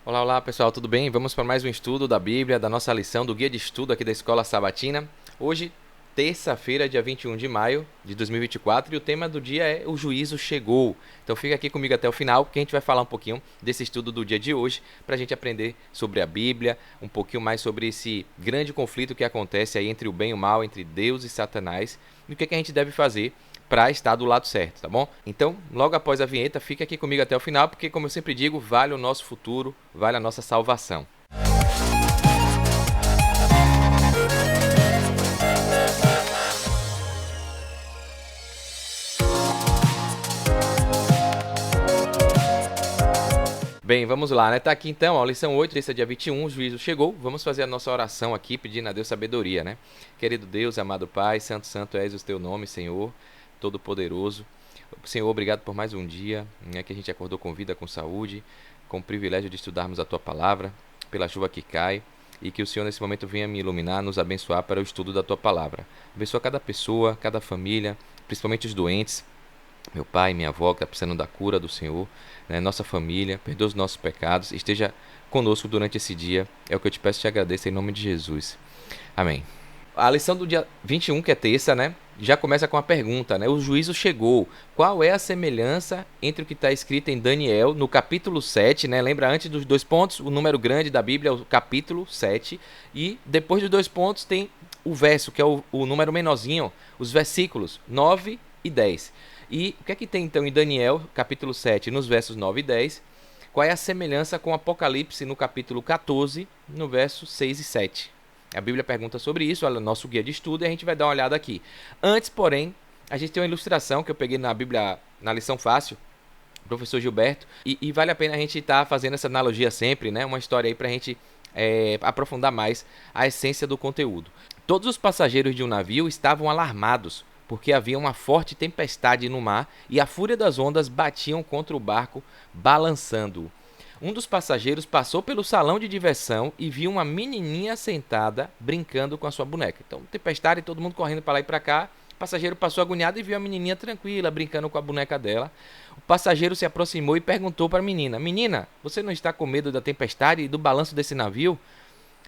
Olá, olá pessoal, tudo bem? Vamos para mais um estudo da Bíblia, da nossa lição do guia de estudo aqui da Escola Sabatina. Hoje, terça-feira, dia 21 de maio de 2024, e o tema do dia é O Juízo Chegou. Então fica aqui comigo até o final, porque a gente vai falar um pouquinho desse estudo do dia de hoje, para a gente aprender sobre a Bíblia, um pouquinho mais sobre esse grande conflito que acontece aí entre o bem e o mal, entre Deus e Satanás, e o que a gente deve fazer para estar do lado certo, tá bom? Então, logo após a vinheta, fica aqui comigo até o final, porque, como eu sempre digo, vale o nosso futuro, vale a nossa salvação. Bem, vamos lá, né? Tá aqui então, ó, lição 8, desse dia 21, o juízo chegou. Vamos fazer a nossa oração aqui, pedindo a Deus sabedoria, né? Querido Deus, amado Pai, santo, santo és o teu nome, Senhor, todo-poderoso. Senhor, obrigado por mais um dia, né, que a gente acordou com vida, com saúde, com o privilégio de estudarmos a Tua Palavra, pela chuva que cai, e que o Senhor nesse momento venha me iluminar, nos abençoar para o estudo da Tua Palavra. Abençoa cada pessoa, cada família, principalmente os doentes, meu pai, minha avó, que está precisando da cura do Senhor, né, nossa família, perdoa os nossos pecados, esteja conosco durante esse dia, é o que eu te peço e te agradeço em nome de Jesus. Amém. A lição do dia 21, que é terça, né? Já começa com a pergunta, né? O juízo chegou. Qual é a semelhança entre o que está escrito em Daniel, no capítulo 7, né? Lembra, antes dos dois pontos, o número grande da Bíblia é o capítulo 7. E depois dos dois pontos tem o verso, que é o número menorzinho, os versículos 9 e 10. E o que é que tem então em Daniel, capítulo 7, nos versos 9 e 10? Qual é a semelhança com Apocalipse, no capítulo 14, no verso 6 e 7? A Bíblia pergunta sobre isso, é o nosso guia de estudo, e a gente vai dar uma olhada aqui. Antes, porém, a gente tem uma ilustração que eu peguei na Bíblia, na lição fácil, professor Gilberto, e vale a pena a gente estar fazendo essa analogia sempre, né? Uma história aí para a gente aprofundar mais a essência do conteúdo. Todos os passageiros de um navio estavam alarmados, porque havia uma forte tempestade no mar e a fúria das ondas batiam contra o barco, balançando-o. Um dos passageiros passou pelo salão de diversão e viu uma menininha sentada brincando com a sua boneca. Então, tempestade, todo mundo correndo para lá e para cá. O passageiro passou agoniado e viu a menininha tranquila, brincando com a boneca dela. O passageiro se aproximou e perguntou para a menina: Menina, você não está com medo da tempestade e do balanço desse navio?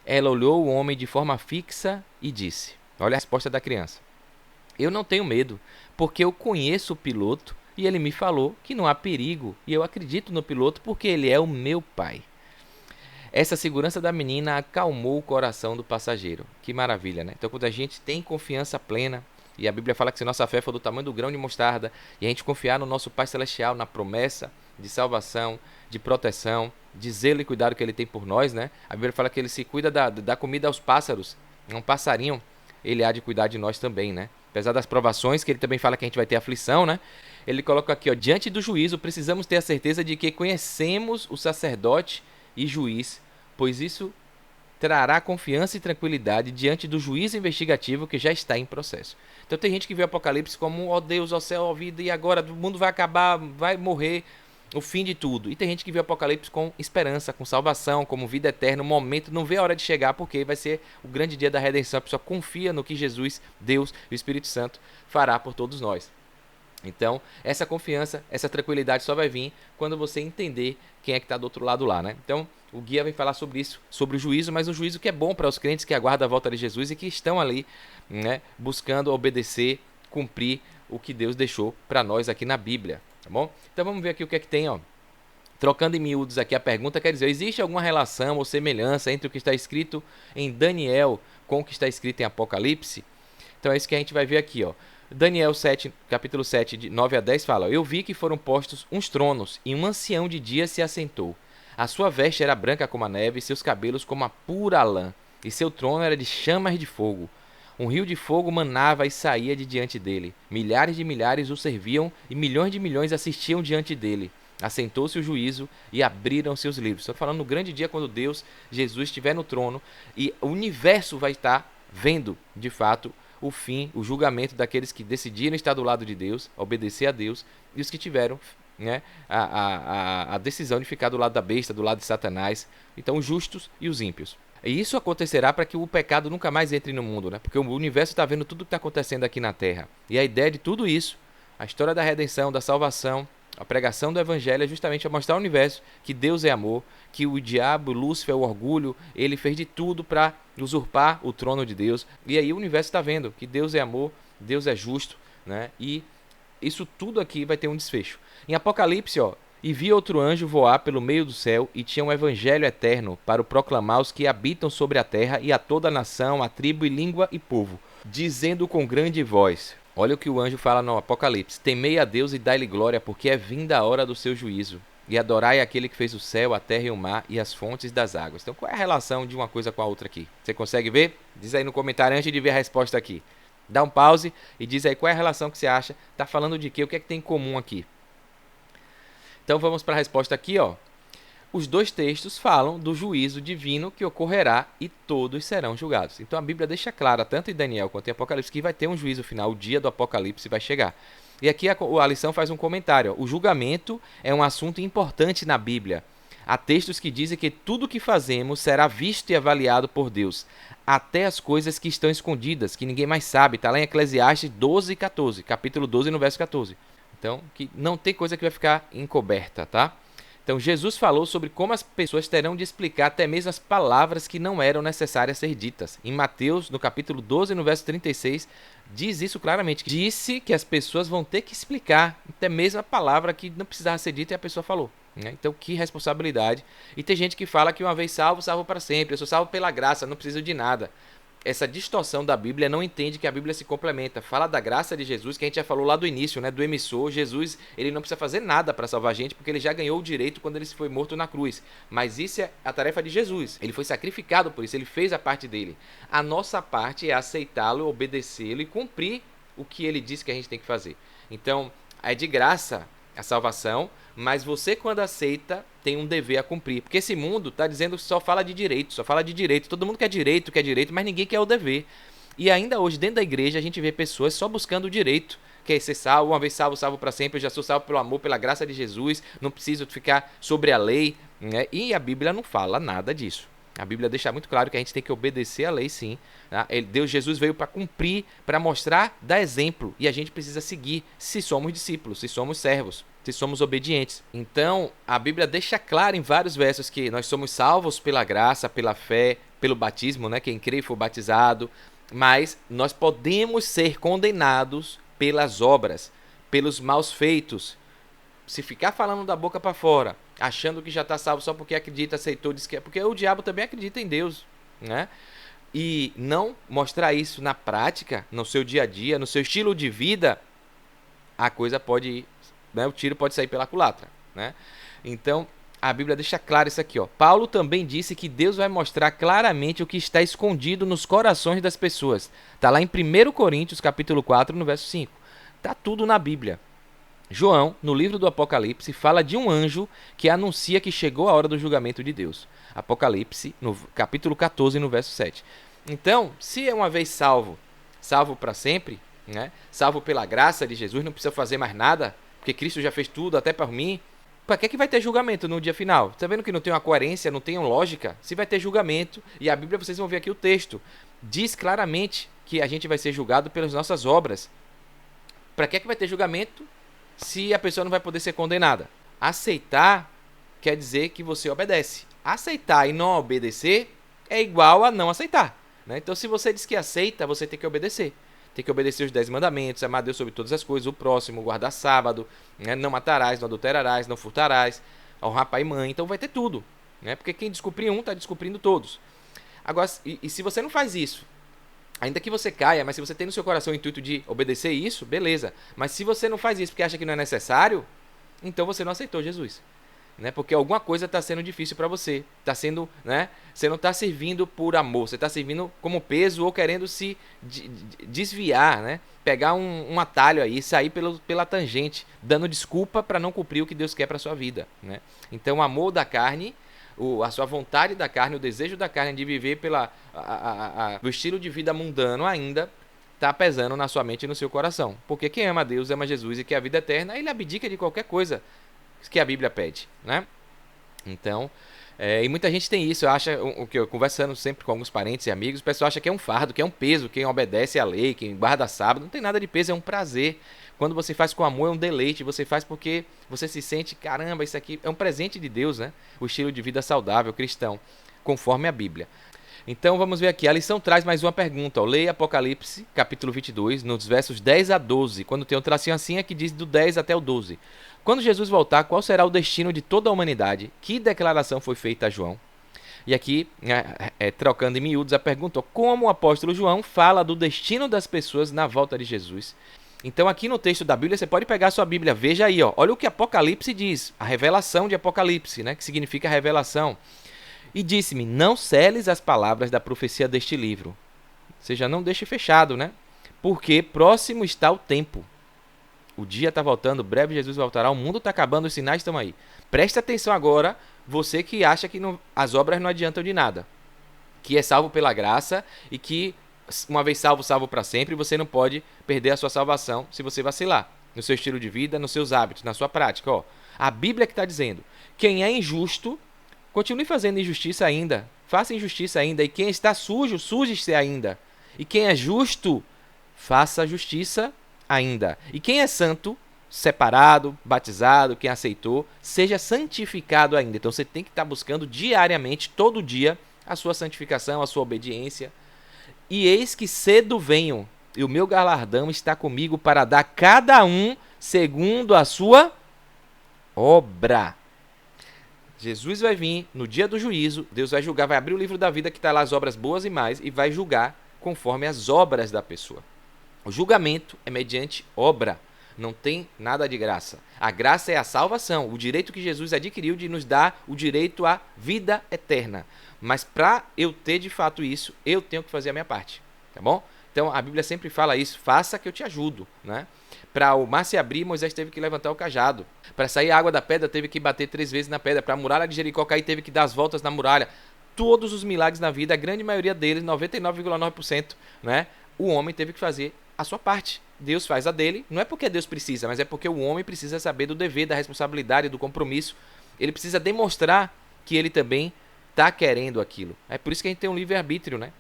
Ela olhou o homem de forma fixa e disse: Olha a resposta da criança. Eu não tenho medo, porque eu conheço o piloto e ele me falou que não há perigo, e eu acredito no piloto porque ele é o meu pai. Essa segurança da menina acalmou o coração do passageiro. Que maravilha, né? Então, quando a gente tem confiança plena, e a Bíblia fala que se nossa fé for do tamanho do grão de mostarda, e a gente confiar no nosso Pai Celestial, na promessa de salvação, de proteção, de zelo e cuidado que Ele tem por nós, né? A Bíblia fala que Ele se cuida da comida aos pássaros, um passarinho, Ele há de cuidar de nós também, né? Apesar das provações, que Ele também fala que a gente vai ter aflição, né? Ele coloca aqui, ó, diante do juízo, precisamos ter a certeza de que conhecemos o sacerdote e juiz, pois isso trará confiança e tranquilidade diante do juízo investigativo que já está em processo. Então tem gente que vê o Apocalipse como, ó Deus, ó céu, ó vida, e agora o mundo vai acabar, vai morrer, o fim de tudo. E tem gente que vê o Apocalipse com esperança, com salvação, como vida eterna, um momento, não vê a hora de chegar, porque vai ser o grande dia da redenção. A pessoa confia no que Jesus, Deus e o Espírito Santo fará por todos nós. Então, essa confiança, essa tranquilidade só vai vir quando você entender quem é que está do outro lado lá, né? Então, o guia vem falar sobre isso, sobre o juízo, mas um juízo que é bom para os crentes que aguardam a volta de Jesus e que estão ali, né, buscando obedecer, cumprir o que Deus deixou para nós aqui na Bíblia, tá bom? Então, vamos ver aqui o que é que tem, ó. Trocando em miúdos aqui a pergunta, quer dizer, existe alguma relação ou semelhança entre o que está escrito em Daniel com o que está escrito em Apocalipse? Então, é isso que a gente vai ver aqui, ó. Daniel 7, capítulo 7, de 9 a 10 fala: Eu vi que foram postos uns tronos, e um ancião de dia se assentou. A sua veste era branca como a neve, e seus cabelos como a pura lã, e seu trono era de chamas de fogo. Um rio de fogo manava e saía de diante dele. Milhares de milhares o serviam, e milhões de milhões assistiam diante dele. Assentou-se o juízo e abriram seus livros. Estou falando no grande dia quando Deus, Jesus, estiver no trono, e o universo vai estar vendo, de fato, o fim, o julgamento daqueles que decidiram estar do lado de Deus, obedecer a Deus, e os que tiveram, né, a decisão de ficar do lado da besta, do lado de Satanás. Então, os justos e os ímpios. E isso acontecerá para que o pecado nunca mais entre no mundo, né? Porque o universo está vendo tudo o que está acontecendo aqui na Terra. E a ideia de tudo isso, a história da redenção, da salvação, A pregação do evangelho é justamente para mostrar ao universo que Deus é amor, que o diabo, Lúcifer, o orgulho, ele fez de tudo para usurpar o trono de Deus. E aí o universo está vendo que Deus é amor, Deus é justo, né? E isso tudo aqui vai ter um desfecho. Em Apocalipse, ó, e vi outro anjo voar pelo meio do céu e tinha um evangelho eterno para o proclamar aos que habitam sobre a terra e a toda a nação, a tribo e língua e povo, dizendo com grande voz. Olha o que o anjo fala no Apocalipse. Temei a Deus e dai-lhe glória, porque é vinda a hora do seu juízo. E adorai aquele que fez o céu, a terra e o mar e as fontes das águas. Então qual é a relação de uma coisa com a outra aqui? Você consegue ver? Diz aí no comentário antes de ver a resposta aqui. Dá um pause e diz aí qual é a relação que você acha. Está falando de quê? O que é que tem em comum aqui? Então vamos para a resposta aqui, ó. Os dois textos falam do juízo divino que ocorrerá e todos serão julgados. Então a Bíblia deixa clara, tanto em Daniel quanto em Apocalipse, que vai ter um juízo final, o dia do Apocalipse vai chegar. E aqui a lição faz um comentário. Ó. O julgamento é um assunto importante na Bíblia. Há textos que dizem que tudo que fazemos será visto e avaliado por Deus. Até as coisas que estão escondidas, que ninguém mais sabe. Está lá em Eclesiastes 12, 14. Capítulo 12, no verso 14. Então, que não tem coisa que vai ficar encoberta, tá? Então, Jesus falou sobre como as pessoas terão de explicar até mesmo as palavras que não eram necessárias ser ditas. Em Mateus, no capítulo 12, no verso 36, diz isso claramente. Disse que as pessoas vão ter que explicar até mesmo a palavra que não precisava ser dita e a pessoa falou. Né? Então, que responsabilidade. E tem gente que fala que uma vez salvo, salvo para sempre. Eu sou salvo pela graça, não preciso de nada. Essa distorção da Bíblia não entende que a Bíblia se complementa. Fala da graça de Jesus, que a gente já falou lá do início, né, do emissor. Jesus, ele não precisa fazer nada para salvar a gente, porque ele já ganhou o direito quando ele foi morto na cruz. Mas isso é a tarefa de Jesus. Ele foi sacrificado por isso, ele fez a parte dele. A nossa parte é aceitá-lo, obedecê-lo e cumprir o que ele disse que a gente tem que fazer. Então, é de graça a salvação, mas você, quando aceita, tem um dever a cumprir. Porque esse mundo está dizendo que só fala de direito, só fala de direito. Todo mundo quer direito, mas ninguém quer o dever. E ainda hoje, dentro da igreja, a gente vê pessoas só buscando o direito. Quer ser salvo, uma vez salvo, salvo para sempre. Eu já sou salvo pelo amor, pela graça de Jesus. Não preciso ficar sobre a lei. Né? E a Bíblia não fala nada disso. A Bíblia deixa muito claro que a gente tem que obedecer a lei, sim. Tá? Jesus veio para cumprir, para mostrar, dar exemplo. E a gente precisa seguir se somos discípulos, se somos servos, se somos obedientes. Então, a Bíblia deixa claro em vários versos que nós somos salvos pela graça, pela fé, pelo batismo, né? Quem crê e for batizado. Mas nós podemos ser condenados pelas obras, pelos maus feitos. Se ficar falando da boca para fora, achando que já está salvo só porque acredita, aceitou, diz que é. Porque o diabo também acredita em Deus, né? E não mostrar isso na prática, no seu dia a dia, no seu estilo de vida, a coisa pode ir, né? O tiro pode sair pela culatra, né? Então, a Bíblia deixa claro isso aqui, ó. Paulo também disse que Deus vai mostrar claramente o que está escondido nos corações das pessoas. Está lá em 1 Coríntios, capítulo 4, no verso 5. Está tudo na Bíblia. João, no livro do Apocalipse, fala de um anjo que anuncia que chegou a hora do julgamento de Deus. Apocalipse, no capítulo 14, no verso 7. Então, se é uma vez salvo, salvo para sempre, né? Salvo pela graça de Jesus, não precisa fazer mais nada, porque Cristo já fez tudo, até por mim, para que vai ter julgamento no dia final? Está vendo que não tem uma coerência, não tem uma lógica? Se vai ter julgamento, e a Bíblia, vocês vão ver aqui o texto, diz claramente que a gente vai ser julgado pelas nossas obras. Para que vai ter julgamento se a pessoa não vai poder ser condenada? Aceitar quer dizer que você obedece. Aceitar e não obedecer é igual a não aceitar. Né? Então, se você diz que aceita, você tem que obedecer. Tem que obedecer os 10 mandamentos, amar Deus sobre todas as coisas, o próximo, guardar sábado, né? Não matarás, não adulterarás, não furtarás, honrar pai e mãe. Então vai ter tudo. Né? Porque quem descobrir um, está descobrindo todos. Agora, e se você não faz isso, ainda que você caia, mas se você tem no seu coração o intuito de obedecer isso, beleza. Mas se você não faz isso porque acha que não é necessário, então você não aceitou Jesus. Né? Porque alguma coisa está sendo difícil para você. Tá sendo, né? Você não está servindo por amor, você está servindo como peso ou querendo se desviar, né? Pegar um atalho aí, sair pela tangente, dando desculpa para não cumprir o que Deus quer para sua vida. Né? Então o amor da carne, a sua vontade da carne, o desejo da carne de viver o estilo de vida mundano ainda está pesando na sua mente e no seu coração. Porque quem ama Deus, ama Jesus e quer a vida eterna, ele abdica de qualquer coisa que a Bíblia pede, né? Então, e muita gente tem isso, o que eu conversando sempre com alguns parentes e amigos, o pessoal acha que é um fardo, que é um peso, quem obedece à lei, quem guarda sábado, não tem nada de peso, é um prazer. Quando você faz com amor, é um deleite. Você faz porque você se sente, caramba, isso aqui é um presente de Deus, né? O estilo de vida saudável, cristão, conforme a Bíblia. Então vamos ver aqui, a lição traz mais uma pergunta. Ó. Leia Apocalipse, capítulo 22, nos versos 10 a 12. Quando tem um tracinho assim é que diz do 10 até o 12. Quando Jesus voltar, qual será o destino de toda a humanidade? Que declaração foi feita a João? E aqui, trocando em miúdos, a pergunta: como o apóstolo João fala do destino das pessoas na volta de Jesus? Então aqui no texto da Bíblia, você pode pegar a sua Bíblia, veja aí, ó, olha o que Apocalipse diz, a revelação de Apocalipse, né, que significa revelação. E disse-me, não seles as palavras da profecia deste livro. Ou seja, não deixe fechado, né? Porque próximo está o tempo. O dia está voltando, breve Jesus voltará, o mundo está acabando, os sinais estão aí. Preste atenção agora, você que acha que as obras não adiantam de nada. Que é salvo pela graça e que, uma vez salvo, salvo para sempre, você não pode perder a sua salvação se você vacilar. No seu estilo de vida, nos seus hábitos, na sua prática. Ó, a Bíblia que está dizendo, quem é injusto, continue fazendo injustiça ainda. Faça injustiça ainda. E quem está sujo, suje-se ainda. E quem é justo, faça justiça ainda. E quem é santo, separado, batizado, quem aceitou, seja santificado ainda. Então você tem que estar buscando diariamente, todo dia, a sua santificação, a sua obediência. E eis que cedo venho, e o meu galardão está comigo para dar a cada um segundo a sua obra. Jesus vai vir no dia do juízo, Deus vai julgar, vai abrir o livro da vida que está lá as obras boas e mais, e vai julgar conforme as obras da pessoa. O julgamento é mediante obra, não tem nada de graça. A graça é a salvação, o direito que Jesus adquiriu de nos dar o direito à vida eterna. Mas para eu ter de fato isso, eu tenho que fazer a minha parte, tá bom? Então a Bíblia sempre fala isso, faça que eu te ajudo, né? Para o mar se abrir, Moisés teve que levantar o cajado. Para sair a água da pedra, teve que bater 3 vezes na pedra. Para a muralha de Jericó cair, teve que dar as voltas na muralha. Todos os milagres na vida, a grande maioria deles, 99,9%, né? O homem teve que fazer a sua parte. Deus faz a dele, não é porque Deus precisa, mas é porque o homem precisa saber do dever, da responsabilidade, do compromisso. Ele precisa demonstrar que ele também está querendo aquilo. É por isso que a gente tem um livre-arbítrio, né?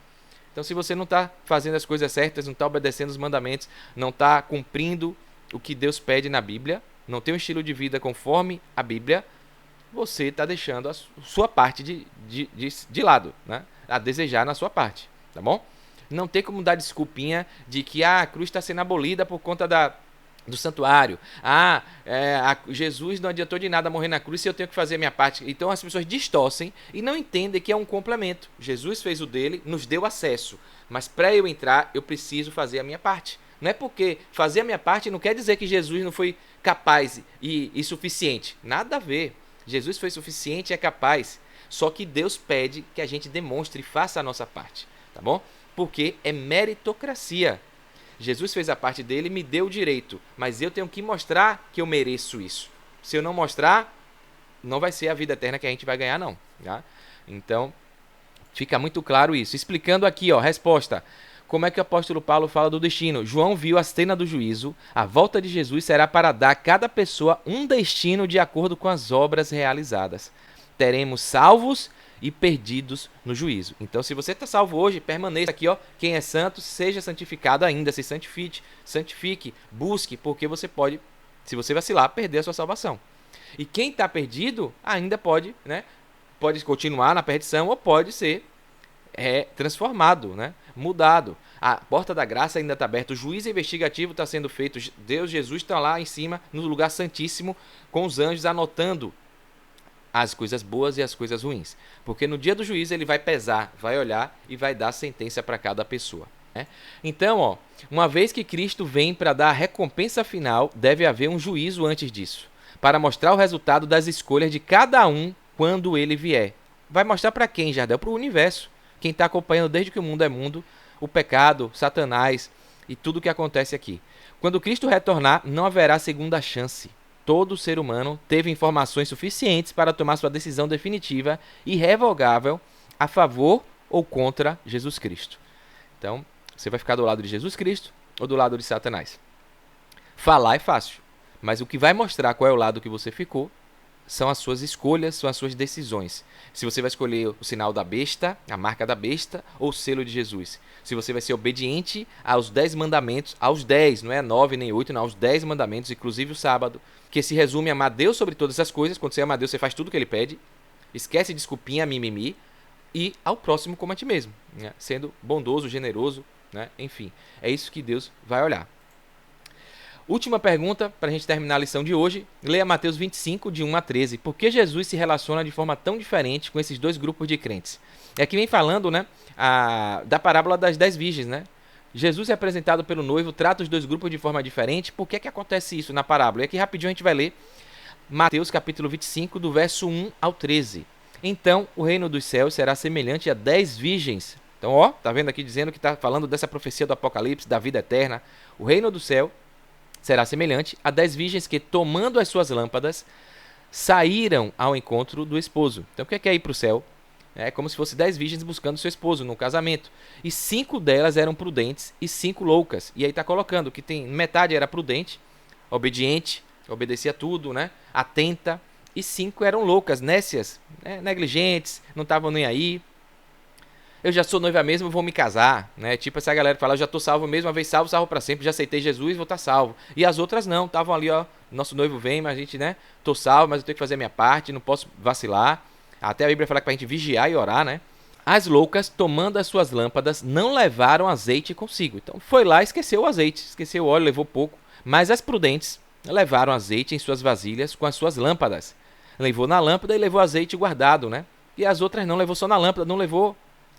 Então, se você não está fazendo as coisas certas, não está obedecendo os mandamentos, não está cumprindo o que Deus pede na Bíblia, não tem um estilo de vida conforme a Bíblia, você está deixando a sua parte de lado, né? A desejar na sua parte, tá bom? Não tem como dar desculpinha de que a cruz está sendo abolida por conta do santuário. Jesus não adiantou de nada morrer na cruz se eu tenho que fazer a minha parte. Então as pessoas distorcem e não entendem que é um complemento. Jesus fez o dele, nos deu acesso. Mas para eu entrar, eu preciso fazer a minha parte. Não é porque fazer a minha parte não quer dizer que Jesus não foi capaz e suficiente. Nada a ver. Jesus foi suficiente e é capaz. Só que Deus pede que a gente demonstre e faça a nossa parte. Tá bom? Porque é meritocracia. Jesus fez a parte dele e me deu o direito, mas eu tenho que mostrar que eu mereço isso. Se eu não mostrar, não vai ser a vida eterna que a gente vai ganhar, não. Tá? Então, fica muito claro isso. Explicando aqui, ó, resposta. Como é que o apóstolo Paulo fala do destino? João viu a cena do juízo. A volta de Jesus será para dar a cada pessoa um destino de acordo com as obras realizadas. Teremos salvos e perdidos no juízo. Então, se você está salvo hoje, permaneça aqui, ó. Quem é santo, seja santificado ainda, se santifique, busque, porque você pode, se você vacilar, perder a sua salvação. E quem está perdido, ainda pode, né? Pode continuar na perdição ou pode ser transformado, né? Mudado. A porta da graça ainda está aberta, o juízo investigativo está sendo feito, Deus, Jesus está lá em cima, no lugar santíssimo, com os anjos anotando as coisas boas e as coisas ruins. Porque no dia do juízo ele vai pesar, vai olhar e vai dar sentença para cada pessoa. Né? Então, ó, uma vez que Cristo vem para dar a recompensa final, deve haver um juízo antes disso, para mostrar o resultado das escolhas de cada um quando ele vier. Vai mostrar para quem, Jardel? Para o universo. Quem está acompanhando desde que o mundo é mundo, o pecado, Satanás e tudo o que acontece aqui. Quando Cristo retornar, não haverá segunda chance. Todo ser humano teve informações suficientes para tomar sua decisão definitiva e irrevogável a favor ou contra Jesus Cristo. Então, você vai ficar do lado de Jesus Cristo ou do lado de Satanás? Falar é fácil, mas o que vai mostrar qual é o lado que você ficou são as suas escolhas, são as suas decisões. Se você vai escolher o sinal da besta, a marca da besta, ou o selo de Jesus. Se você vai ser obediente aos 10 mandamentos, aos 10, não é 9 nem 8, não, aos 10 mandamentos, inclusive o sábado, que se resume a amar Deus sobre todas as coisas. Quando você ama Deus, você faz tudo o que Ele pede. Esquece desculpinha, mimimi. E ao próximo como a ti mesmo, né? Sendo bondoso, generoso, né? Enfim, é isso que Deus vai olhar. Última pergunta, para a gente terminar a lição de hoje. Leia Mateus 25, de 1 a 13. Por que Jesus se relaciona de forma tão diferente com esses dois grupos de crentes? É que vem falando, né, da parábola das 10 virgens, né? Jesus é apresentado pelo noivo, trata os dois grupos de forma diferente. Por que que acontece isso na parábola? E aqui rapidinho a gente vai ler Mateus capítulo 25, do verso 1 ao 13. Então, o reino dos céus será semelhante a 10 virgens. Então, ó, tá vendo aqui dizendo que está falando dessa profecia do Apocalipse, da vida eterna. O reino do céu será semelhante a 10 virgens que, tomando as suas lâmpadas, saíram ao encontro do esposo. Então, o que é ir para o céu? É como se fosse 10 virgens buscando seu esposo no casamento. E 5 delas eram prudentes e 5 loucas. E aí está colocando que tem metade era prudente, obediente, obedecia tudo, né? Atenta. E 5 eram loucas, nécias, né? Negligentes, não estavam nem aí. Eu já sou noiva mesmo, vou me casar, né? Tipo essa galera que fala, eu já tô salvo mesmo, uma vez salvo, salvo para sempre, já aceitei Jesus, vou estar salvo. E as outras não, estavam ali, ó, nosso noivo vem, mas a gente, né? Tô salvo, mas eu tenho que fazer a minha parte, não posso vacilar. Até a Bíblia fala que pra gente vigiar e orar, né? As loucas, tomando as suas lâmpadas, não levaram azeite consigo. Então foi lá e esqueceu o azeite, esqueceu o óleo, levou pouco. Mas as prudentes levaram azeite em suas vasilhas com as suas lâmpadas. Levou na lâmpada e levou azeite guardado, né? E as outras não, levou só na lâmpada, não levou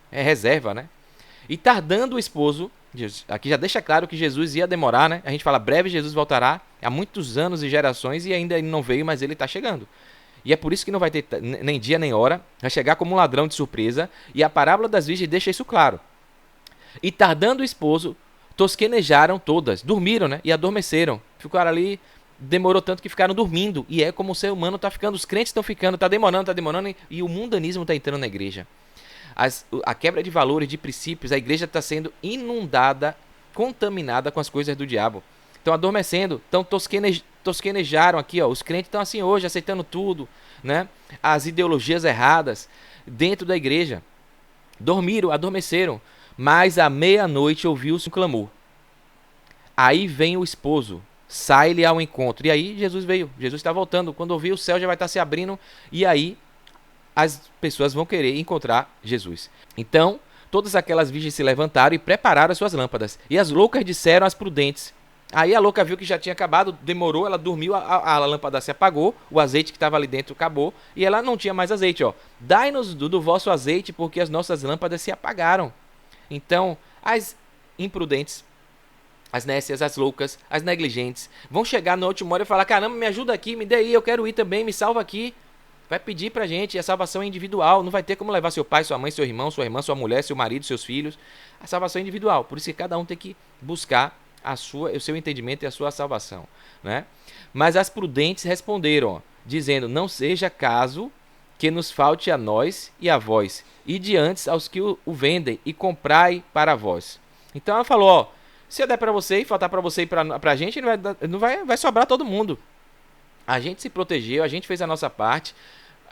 reserva, né? E tardando o esposo, aqui já deixa claro que Jesus ia demorar, né? A gente fala, breve Jesus voltará, há muitos anos e gerações, e ainda ele não veio, mas ele está chegando. E é por isso que não vai ter nem dia nem hora, vai chegar como um ladrão de surpresa, e a parábola das virgens deixa isso claro. E tardando o esposo, tosquenejaram todas, dormiram, né? E adormeceram, ficaram ali. Demorou tanto que ficaram dormindo. E é como o ser humano está ficando, os crentes estão ficando, está demorando, e o mundanismo está entrando na igreja. A quebra de valores, de princípios, a igreja está sendo inundada, contaminada com as coisas do diabo. Estão adormecendo, estão tosquenejaram aqui, ó. Os crentes estão assim hoje, aceitando tudo, né? As ideologias erradas dentro da igreja. Dormiram, adormeceram. Mas à meia-noite ouviu-se um clamor. Aí vem o esposo. Sai-lhe ao encontro. E aí Jesus veio. Jesus está voltando. Quando ouvir, o céu já vai estar se abrindo. E aí as pessoas vão querer encontrar Jesus. Então, todas aquelas virgens se levantaram e prepararam as suas lâmpadas. E as loucas disseram às prudentes. Aí a louca viu que já tinha acabado, demorou, ela dormiu, a lâmpada se apagou, o azeite que estava ali dentro acabou, e ela não tinha mais azeite, ó. Dai-nos do vosso azeite, porque as nossas lâmpadas se apagaram. Então, as imprudentes, as nécias, as loucas, as negligentes, vão chegar na última hora e falar, caramba, me ajuda aqui, me dê aí, eu quero ir também, me salva aqui. Vai pedir pra gente, a salvação é individual, não vai ter como levar seu pai, sua mãe, seu irmão, sua irmã, sua mulher, seu marido, seus filhos. A salvação é individual, por isso que cada um tem que buscar o seu entendimento e a sua salvação, né? Mas as prudentes responderam, ó, dizendo, não seja caso que nos falte a nós e a vós, e diante aos que o vendem, e comprai para vós. Então ela falou, ó, se eu der para você e faltar para você e para a gente, vai sobrar todo mundo. A gente se protegeu, a gente fez a nossa parte,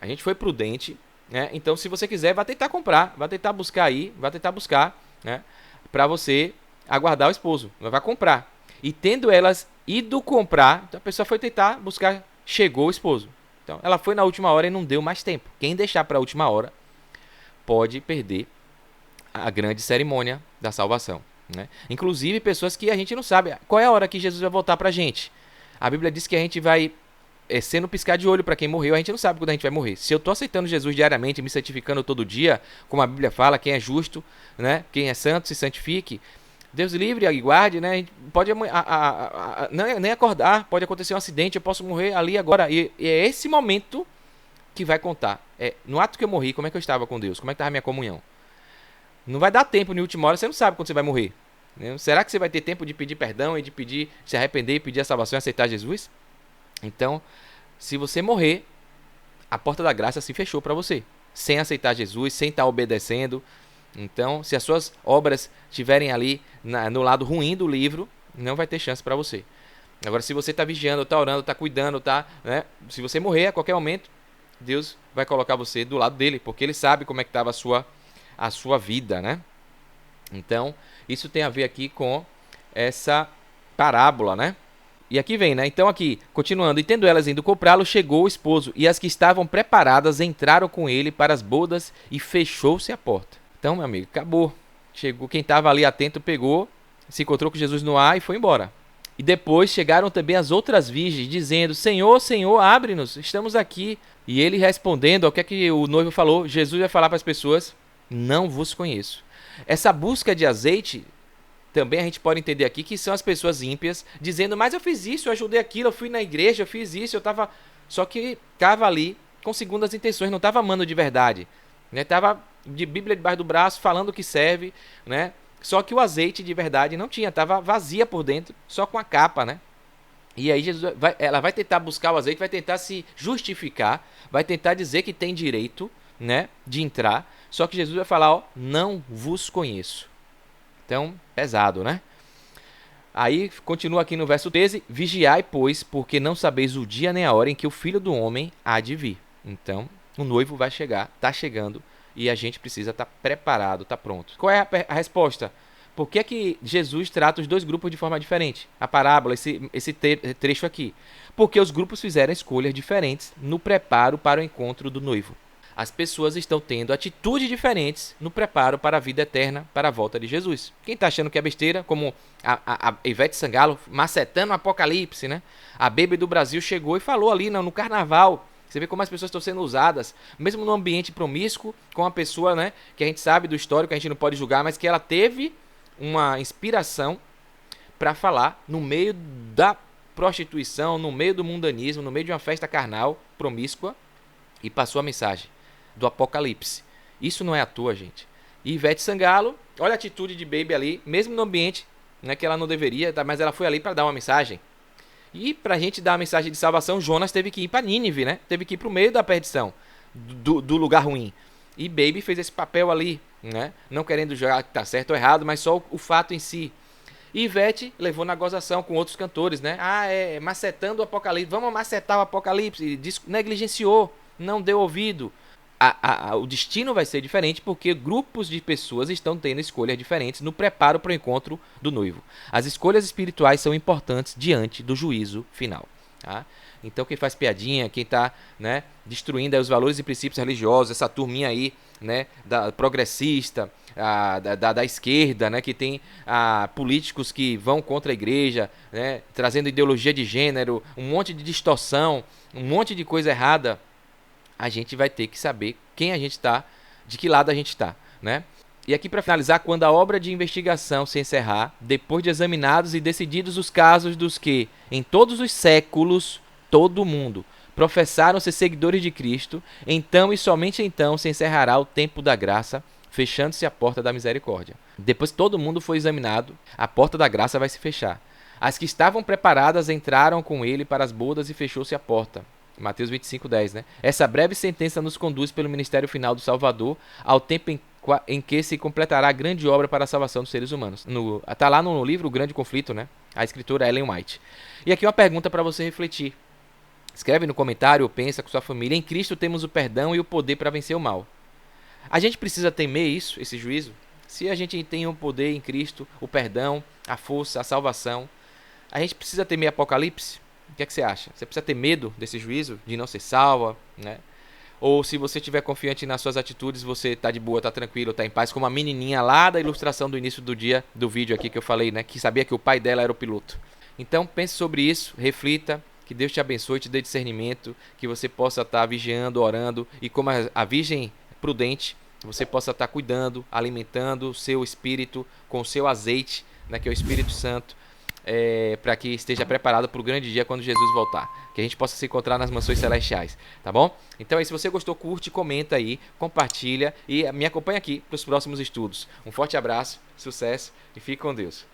a gente foi prudente, né? Então, se você quiser, vai tentar comprar, vai tentar buscar aí, vai tentar buscar, né? Para você aguardar o esposo, vai comprar. E tendo elas ido comprar, então a pessoa foi tentar buscar, chegou o esposo. Então, ela foi na última hora e não deu mais tempo. Quem deixar para a última hora pode perder a grande cerimônia da salvação, né? Inclusive pessoas que a gente não sabe qual é a hora que Jesus vai voltar para a gente. A Bíblia diz que a gente vai sendo piscar de olho para quem morreu, a gente não sabe quando a gente vai morrer. Se eu estou aceitando Jesus diariamente, me santificando todo dia, como a Bíblia fala, quem é justo, né? Quem é santo se santifique. Deus livre e guarde, né? A gente pode nem acordar, pode acontecer um acidente, eu posso morrer ali agora. E é esse momento que vai contar. No ato que eu morri, como é que eu estava com Deus? Como é que estava a minha comunhão? Não vai dar tempo na última hora, você não sabe quando você vai morrer, né? Será que você vai ter tempo de pedir perdão e de pedir, se arrepender e pedir a salvação e aceitar Jesus? Então, se você morrer, a porta da graça se fechou para você, sem aceitar Jesus, sem estar obedecendo. Então, se as suas obras estiverem ali no lado ruim do livro, não vai ter chance para você. Agora, se você está vigiando, está orando, está cuidando, né? Se você morrer a qualquer momento, Deus vai colocar você do lado dele, porque ele sabe como é que estava a sua vida, né? Então, isso tem a ver aqui com essa parábola, né? E aqui vem, né? Então aqui, continuando, e tendo elas indo comprá-lo, chegou o esposo, e as que estavam preparadas entraram com ele para as bodas, e fechou-se a porta. Então, meu amigo, acabou. Chegou, quem estava ali atento pegou, se encontrou com Jesus no ar e foi embora. E depois chegaram também as outras virgens, dizendo: Senhor, Senhor, abre-nos, estamos aqui. E ele respondendo ao que é que o noivo falou, Jesus vai falar para as pessoas: não vos conheço. Essa busca de azeite, também a gente pode entender aqui que são as pessoas ímpias, dizendo: mas eu fiz isso, eu ajudei aquilo, eu fui na igreja, eu fiz isso, eu estava... Só que estava ali com segundas intenções, não estava amando de verdade. Estava de Bíblia debaixo do braço, falando o que serve, né? Só que o azeite de verdade não tinha, estava vazia por dentro, só com a capa, né? E aí ela vai tentar buscar o azeite, vai tentar se justificar, vai tentar dizer que tem direito, né, de entrar. Só que Jesus vai falar: ó, não vos conheço. Então, pesado, né? Aí continua aqui no verso 13: vigiai, pois, porque não sabeis o dia nem a hora em que o Filho do Homem há de vir. Então, o noivo vai chegar, está chegando, e a gente precisa estar preparado, estar pronto. Qual é a resposta? Por que é que Jesus trata os dois grupos de forma diferente? A parábola, esse trecho aqui. Porque os grupos fizeram escolhas diferentes no preparo para o encontro do noivo. As pessoas estão tendo atitudes diferentes no preparo para a vida eterna, para a volta de Jesus. Quem está achando que é besteira, como a Ivete Sangalo, macetando o Apocalipse, né? A Baby do Brasil chegou e falou ali no carnaval. Você vê como as pessoas estão sendo usadas, mesmo no ambiente promíscuo, com uma pessoa, né, que a gente sabe do histórico, a gente não pode julgar, mas que ela teve uma inspiração para falar no meio da prostituição, no meio do mundanismo, no meio de uma festa carnal promíscua, e passou a mensagem do Apocalipse. Isso não é à toa, gente. E Ivete Sangalo, olha a atitude de Baby ali, mesmo no ambiente, né, que ela não deveria, mas ela foi ali para dar uma mensagem. E para a gente dar a mensagem de salvação, Jonas teve que ir para Nínive, né? Teve que ir para o meio da perdição, do lugar ruim. E Baby fez esse papel ali, né? Não querendo jogar que tá certo ou errado, mas só o fato em si. E Ivete levou na gozação com outros cantores, né? Macetando o Apocalipse. Vamos macetar o Apocalipse. E negligenciou, não deu ouvido. O destino vai ser diferente porque grupos de pessoas estão tendo escolhas diferentes no preparo para o encontro do noivo. As escolhas espirituais são importantes diante do juízo final. Tá? Então quem faz piadinha, quem está, né, destruindo aí os valores e princípios religiosos, essa turminha aí, né, da progressista, da esquerda, né, que tem políticos que vão contra a igreja, né, trazendo ideologia de gênero, um monte de distorção, um monte de coisa errada, a gente vai ter que saber quem a gente está, de que lado a gente está, né? E aqui para finalizar, quando a obra de investigação se encerrar, depois de examinados e decididos os casos dos que, em todos os séculos, todo mundo professaram ser seguidores de Cristo, então e somente então se encerrará o tempo da graça, fechando-se a porta da misericórdia. Depois que todo mundo foi examinado, a porta da graça vai se fechar. As que estavam preparadas entraram com ele para as bodas e fechou-se a porta. Mateus 25:10, né? Essa breve sentença nos conduz pelo ministério final do Salvador ao tempo em que se completará a grande obra para a salvação dos seres humanos. Está lá no livro O Grande Conflito, né? A escritora Ellen White. E aqui uma pergunta para você refletir. Escreve no comentário ou pensa com sua família. Em Cristo temos o perdão e o poder para vencer o mal. A gente precisa temer isso, esse juízo? Se a gente tem o poder em Cristo, o perdão, a força, a salvação, a gente precisa temer Apocalipse? O que é que você acha? Você precisa ter medo desse juízo, de não ser salva, né? Ou se você estiver confiante nas suas atitudes, você está de boa, está tranquilo, está em paz, como a menininha lá da ilustração do início do dia, do vídeo aqui que eu falei, né? Que sabia que o pai dela era o piloto. Então pense sobre isso, reflita, que Deus te abençoe, te dê discernimento, que você possa estar vigiando, orando, e como a virgem prudente, você possa estar cuidando, alimentando o seu espírito com o seu azeite, né? Que é o Espírito Santo, para que esteja preparado para o grande dia quando Jesus voltar, que a gente possa se encontrar nas mansões celestiais, tá bom? Então aí, se você gostou, curte, comenta aí, compartilha e me acompanha aqui para os próximos estudos. Um forte abraço, sucesso e fique com Deus.